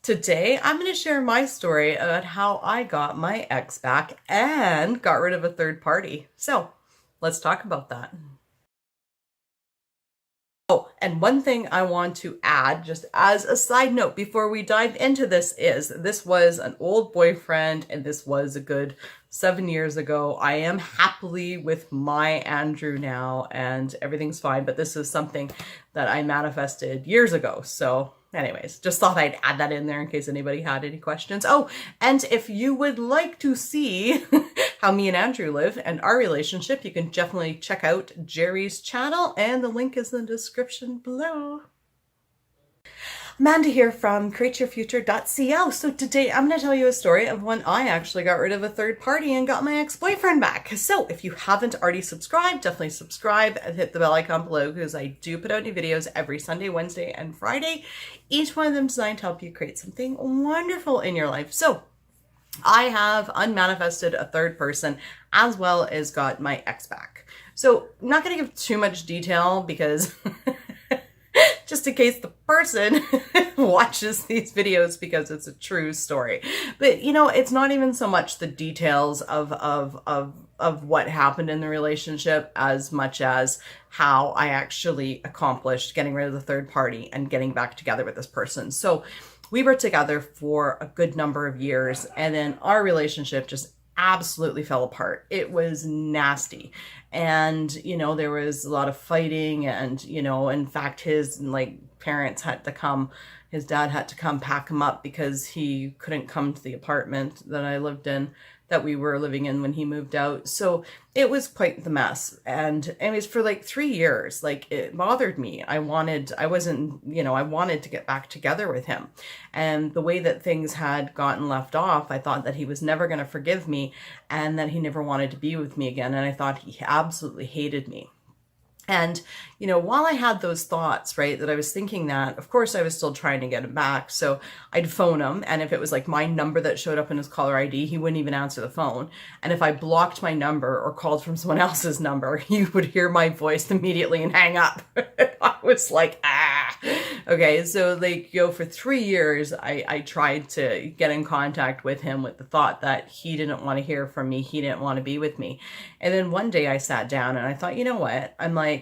Today, I'm going to share my story about how I got my ex back and got rid of a third party. So, let's talk about that. Oh, and one thing I want to add, just as a side note before we dive into this, is this was an old boyfriend and this was a good 7 years ago. I am happily with my Andrew now and everything's fine, but this is something that I manifested years ago. So anyways, just thought I'd add that in there in case anybody had any questions. Oh, and if you would like to see how me and Andrew live and our relationship, you can definitely check out Jerry's channel, and the link is in the description below. Amanda here from createyourfuture.co. So today I'm going to tell you a story of when I actually got rid of a third party and got my ex-boyfriend back. So if you haven't already subscribed, definitely subscribe and hit the bell icon below because I do put out new videos every Sunday, Wednesday, and Friday. Each one of them designed to help you create something wonderful in your life. So I have unmanifested a third person as well as got my ex back. So I'm not going to give too much detail because just in case the person watches these videos, because it's a true story. But you know, it's not even so much the details of what happened in the relationship as much as how I actually accomplished getting rid of the third party and getting back together with this person. So we were together for a good number of years, and then our relationship just absolutely fell apart. It was nasty. And, you know, there was a lot of fighting and, you know, in fact, his parents had to come, his dad had to come pack him up because he couldn't come to the apartment that I lived in, that we were living in when he moved out. So it was quite the mess. And it was for like 3 years. Like, it bothered me. I wanted to get back together with him. And the way that things had gotten left off, I thought that he was never going to forgive me and that he never wanted to be with me again. And I thought he absolutely hated me. And, you know, while I had those thoughts, right, that I was thinking that, of course, I was still trying to get him back. So I'd phone him. And if it was like my number that showed up in his caller ID, he wouldn't even answer the phone. And if I blocked my number or called from someone else's number, he would hear my voice immediately and hang up. I was like, ah. Okay, so like, you know, for 3 years, I tried to get in contact with him with the thought that he didn't want to hear from me. He didn't want to be with me. And then one day I sat down and I thought, you know what? I'm like,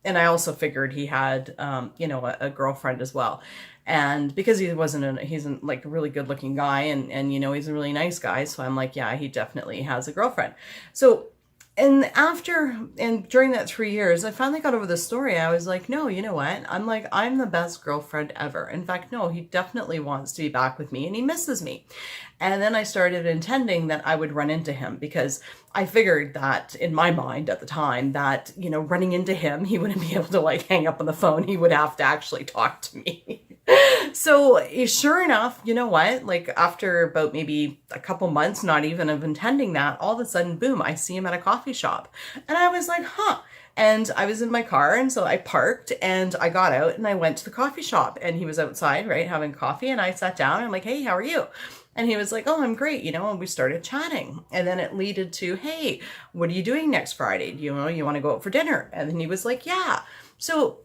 and I also figured he had, a girlfriend as well. And because he he's like a really good looking guy and, you know, he's a really nice guy. So I'm like, yeah, he definitely has a girlfriend. So, and during that 3 years, I finally got over the story. I was like, no, you know what? I'm the best girlfriend ever. In fact, no, he definitely wants to be back with me and he misses me. And then I started intending that I would run into him because I figured that in my mind at the time that, you know, running into him, he wouldn't be able to like hang up on the phone. He would have to actually talk to me. So sure enough, you know what, like after about maybe a couple months, not even of intending that, all of a sudden, boom, I see him at a coffee shop. And I was like, huh. And I was in my car, and so I parked and I got out and I went to the coffee shop, and he was outside, right, having coffee, and I sat down and I'm like, hey, how are you? And he was like, oh, I'm great, you know, and we started chatting. And then it leaded to, hey, what are you doing next Friday? Do you want to go out for dinner? And then he was like, yeah. So,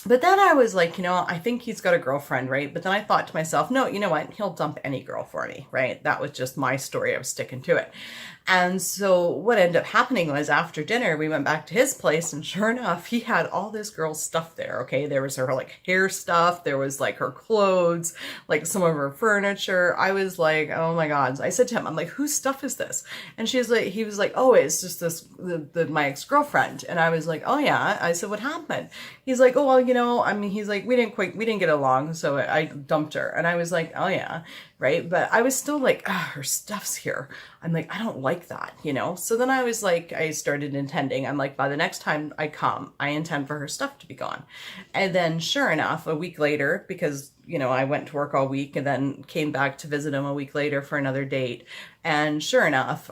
but then I was like, you know, I think he's got a girlfriend, right? But then I thought to myself, no, you know what? He'll dump any girl for me, right? That was just my story. I was sticking to it. And so what ended up happening was after dinner, we went back to his place, and sure enough, he had all this girl's stuff there, okay? There was her like hair stuff, there was like her clothes, like some of her furniture. I was like, oh my God. I said to him, I'm like, whose stuff is this? And he was like, oh, it's just my ex-girlfriend. And I was like, oh yeah. I said, what happened? He's like, oh, well, you know, I mean, he's like, we didn't get along, so I dumped her. And I was like, oh yeah. Right. But I was still like, her stuff's here. I'm like, I don't like that, you know? So then I was like, I started intending. I'm like, by the next time I come, I intend for her stuff to be gone. And then sure enough, a week later, because, you know, I went to work all week and then came back to visit him a week later for another date. And sure enough,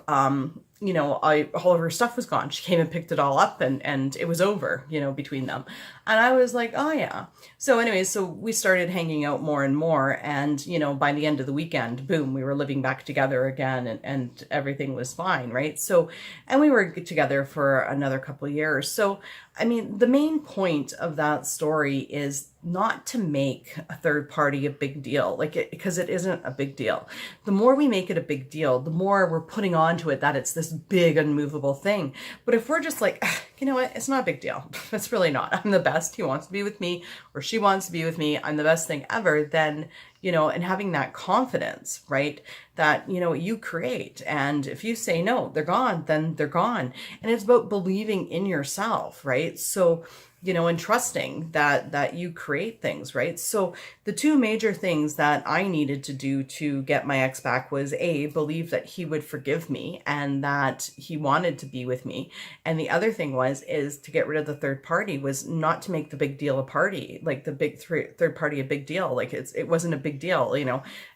you know, all of her stuff was gone. She came and picked it all up and it was over, you know, between them. And I was like, oh yeah. So anyways, so we started hanging out more and more. And, you know, by the end of the weekend, boom, we were living back together again and everything was fine, right? So, and we were together for another couple of years. So I mean, the main point of that story is not to make a third party a big deal, because it isn't a big deal. The more we make it a big deal, the more we're putting onto it that it's this big, unmovable thing. But if we're just like, you know what, it's not a big deal. It's really not. I'm the best. He wants to be with me, or she wants to be with me. I'm the best thing ever. Then, and having that confidence, right? That, you create. And if you say no, they're gone, then they're gone. And it's about believing in yourself, right? So, and trusting that you create things, right? So the two major things that I needed to do to get my ex back was believe that he would forgive me and that he wanted to be with me. And the other thing is to get rid of the third party, was not to make the big deal a party, like the big third party a big deal. Like it wasn't a big deal,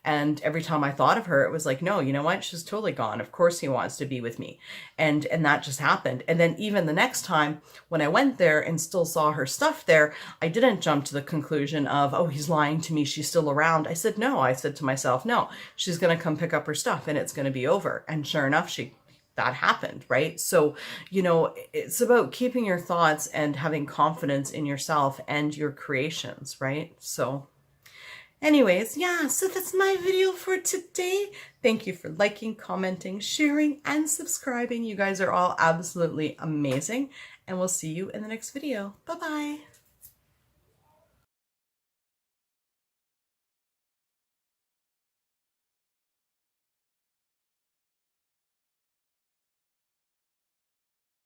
and every time I thought of her, it was like, no, you know what? She's totally gone. Of course he wants to be with me. And that just happened. And then even the next time when I went there and still saw her stuff there, I didn't jump to the conclusion of, oh, he's lying to me, she's still around. I said, no. I said to myself, no, she's going to come pick up her stuff and it's going to be over. And sure enough, that happened, right? So, it's about keeping your thoughts and having confidence in yourself and your creations, right? So anyways, yeah, so that's my video for today. Thank you for liking, commenting, sharing, and subscribing. You guys are all absolutely amazing. And we'll see you in the next video. Bye-bye.